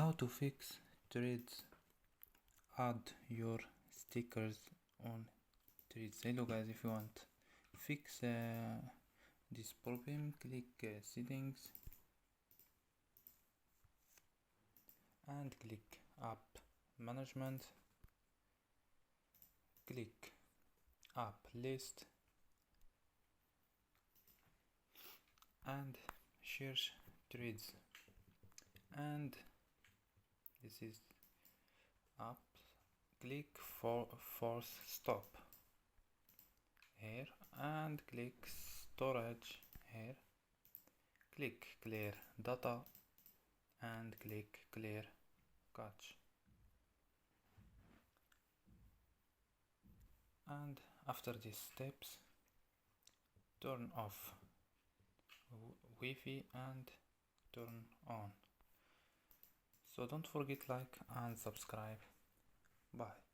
How to fix threads, add your stickers on threads. Hello guys, if you want fix this problem, click settings and click app management, click app list and search threads, and this is app. Click for force stop here and click storage here, click clear data and click clear cache, and after these steps turn off Wi-Fi and turn on. So don't forget like and subscribe. Bye.